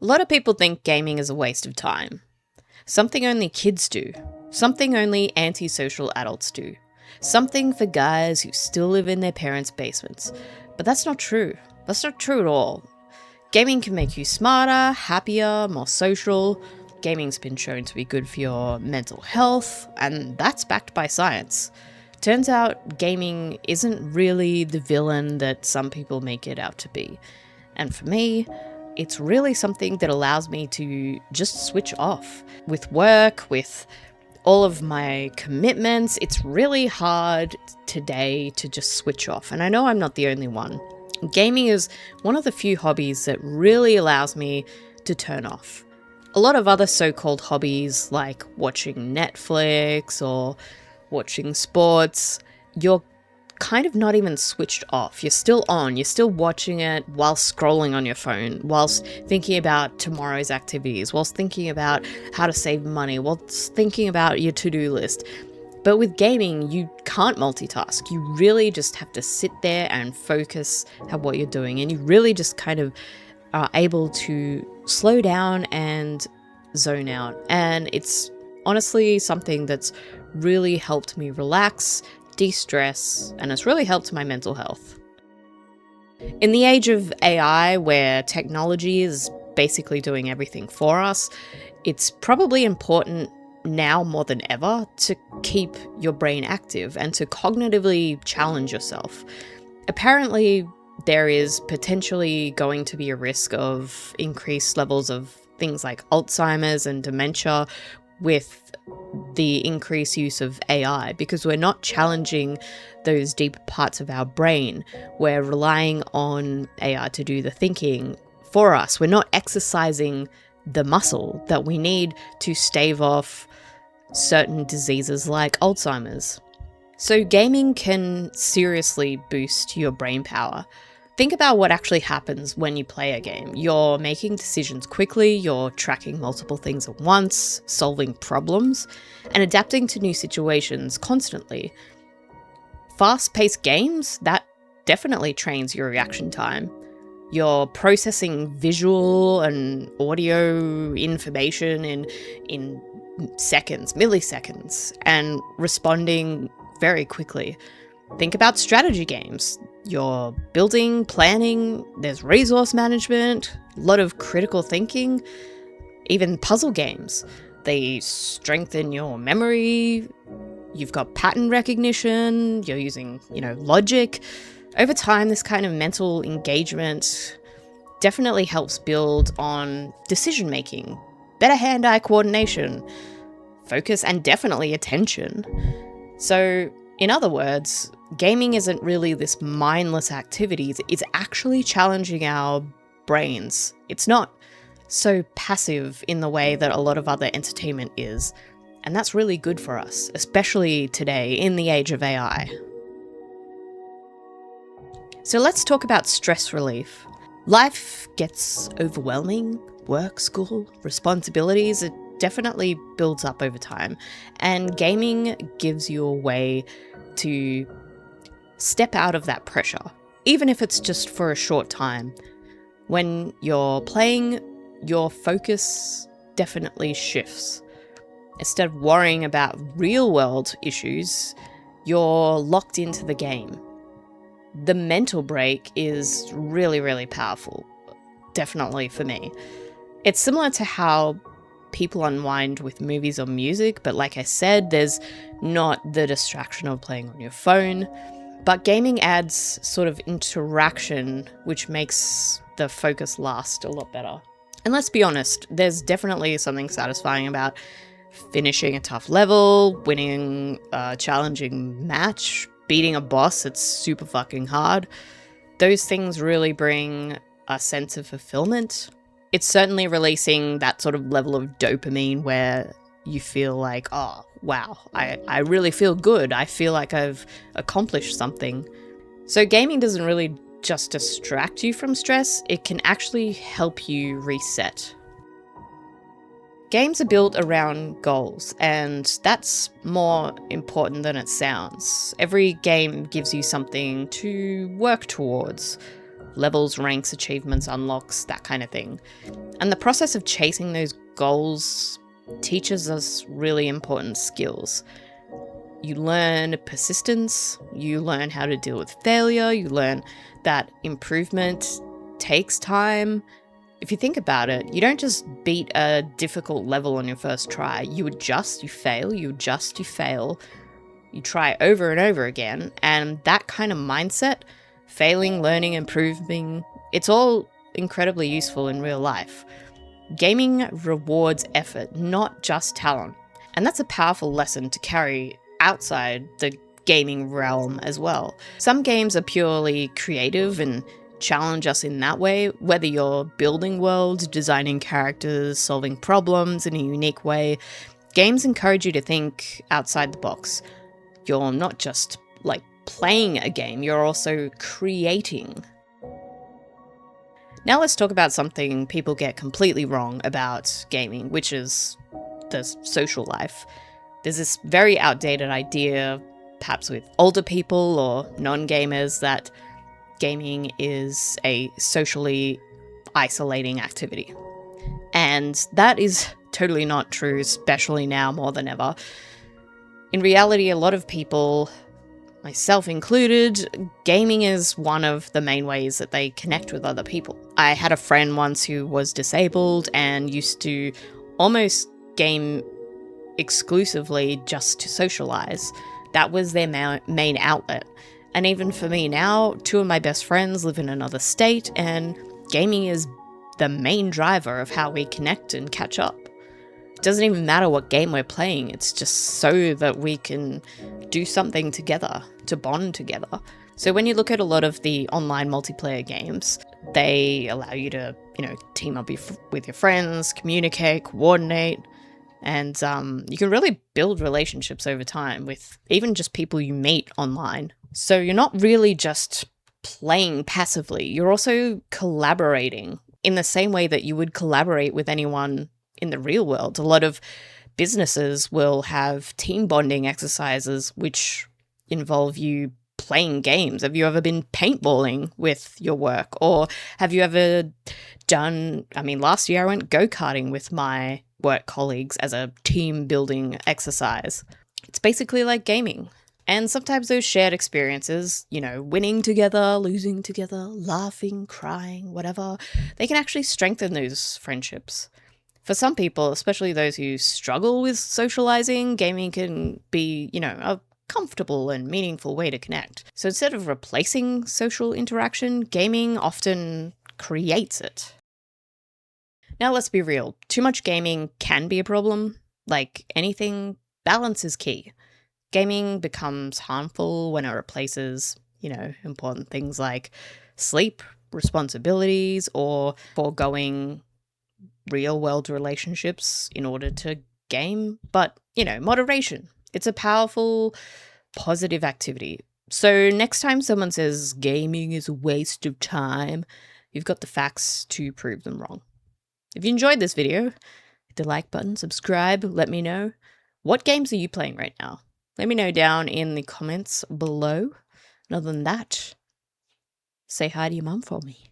A lot of people think gaming is a waste of time. Something only kids do. Something only antisocial adults do. Something for guys who still live in their parents' basements. But that's not true. That's not true at all. Gaming can make you smarter, happier, more social. Gaming's been shown to be good for your mental health, and that's backed by science. Turns out gaming isn't really the villain that some people make it out to be. And for me, it's really something that allows me to just switch off. With work, with all of my commitments, it's really hard today to just switch off. And I know I'm not the only one. Gaming is one of the few hobbies that really allows me to turn off. A lot of other so-called hobbies like watching Netflix or watching sports, you're kind of not even switched off. You're still on, you're still watching it while scrolling on your phone, whilst thinking about tomorrow's activities, whilst thinking about how to save money, whilst thinking about your to-do list. But with gaming, you can't multitask. You really just have to sit there and focus at what you're doing, and you really just kind of are able to slow down and zone out. And it's honestly something that's really helped me relax, de-stress, and it's really helped my mental health. In the age of AI, where technology is basically doing everything for us, it's probably important now more than ever to keep your brain active and to cognitively challenge yourself. Apparently, there is potentially going to be a risk of increased levels of things like Alzheimer's and dementia with the increased use of AI, because we're not challenging those deep parts of our brain. We're relying on AI to do the thinking for us. We're not exercising the muscle that we need to stave off certain diseases like Alzheimer's. So gaming can seriously boost your brain power. Think about what actually happens when you play a game. You're making decisions quickly, you're tracking multiple things at once, solving problems, and adapting to new situations constantly. Fast-paced games, that definitely trains your reaction time. You're processing visual and audio information in seconds, milliseconds, and responding very quickly. Think about strategy games. You're building, planning, there's resource management, a lot of critical thinking, even puzzle games. They strengthen your memory, you've got pattern recognition, you're using, logic. Over time, this kind of mental engagement definitely helps build on decision making, better hand-eye coordination, focus, and definitely attention. So, in other words, gaming isn't really this mindless activity, it's actually challenging our brains. It's not so passive in the way that a lot of other entertainment is, and that's really good for us, especially today in the age of AI. So let's talk about stress relief. Life gets overwhelming, work, school, responsibilities, it definitely builds up over time, and gaming gives you a way to step out of that pressure, even if it's just for a short time. When you're playing, your focus definitely shifts. Instead of worrying about real-world issues, you're locked into the game. The mental break is really, really powerful, definitely for me. It's similar to how people unwind with movies or music, but like I said, there's not the distraction of playing on your phone. But gaming adds sort of interaction, which makes the focus last a lot better. And let's be honest, there's definitely something satisfying about finishing a tough level, winning a challenging match, beating a boss that's super fucking hard. Those things really bring a sense of fulfillment. It's certainly releasing that sort of level of dopamine where you feel like, oh, wow, I really feel good. I feel like I've accomplished something. So gaming doesn't really just distract you from stress, it can actually help you reset. Games are built around goals, and that's more important than it sounds. Every game gives you something to work towards. levels, ranks, achievements, unlocks, that kind of thing. And the process of chasing those goals teaches us really important skills. You learn persistence, you learn how to deal with failure, you learn that improvement takes time. If you think about it, you don't just beat a difficult level on your first try. You adjust, you fail, you adjust, you fail. You try over and over again, and that kind of mindset, failing, learning, improving, it's all incredibly useful in real life. Gaming rewards effort, not just talent. And that's a powerful lesson to carry outside the gaming realm as well. Some games are purely creative and challenge us in that way, whether you're building worlds, designing characters, solving problems in a unique way. Games encourage you to think outside the box. You're not just like playing a game, you're also creating. Now let's talk about something people get completely wrong about gaming, which is the social life. There's this very outdated idea, perhaps with older people or non-gamers, that gaming is a socially isolating activity. And that is totally not true, especially now more than ever. In reality, a lot of people, myself included, gaming is one of the main ways that they connect with other people. I had a friend once who was disabled and used to almost game exclusively just to socialize. That was their main outlet. And even for me now, two of my best friends live in another state, and gaming is the main driver of how we connect and catch up. It doesn't even matter what game we're playing, it's just so that we can do something together, to bond together. So when you look at a lot of the online multiplayer games, they allow you to, team up with your friends, communicate, coordinate, and you can really build relationships over time with even just people you meet online. So you're not really just playing passively, you're also collaborating in the same way that you would collaborate with anyone in the real world. A lot of businesses will have team bonding exercises which involve you playing games. Have you ever been paintballing with your work? Or have you ever done, last year I went go-karting with my work colleagues as a team building exercise. It's basically like gaming. And sometimes those shared experiences, winning together, losing together, laughing, crying, whatever, they can actually strengthen those friendships. For some people, especially those who struggle with socializing, gaming can be, a comfortable and meaningful way to connect. So instead of replacing social interaction, gaming often creates it. Now let's be real, too much gaming can be a problem. Like anything, balance is key. Gaming becomes harmful when it replaces, important things like sleep, responsibilities, or foregoing real-world relationships in order to game. But, moderation. It's a powerful, positive activity. So next time someone says gaming is a waste of time, you've got the facts to prove them wrong. If you enjoyed this video, hit the like button, subscribe, let me know. What games are you playing right now? Let me know down in the comments below. And other than that, say hi to your mum for me.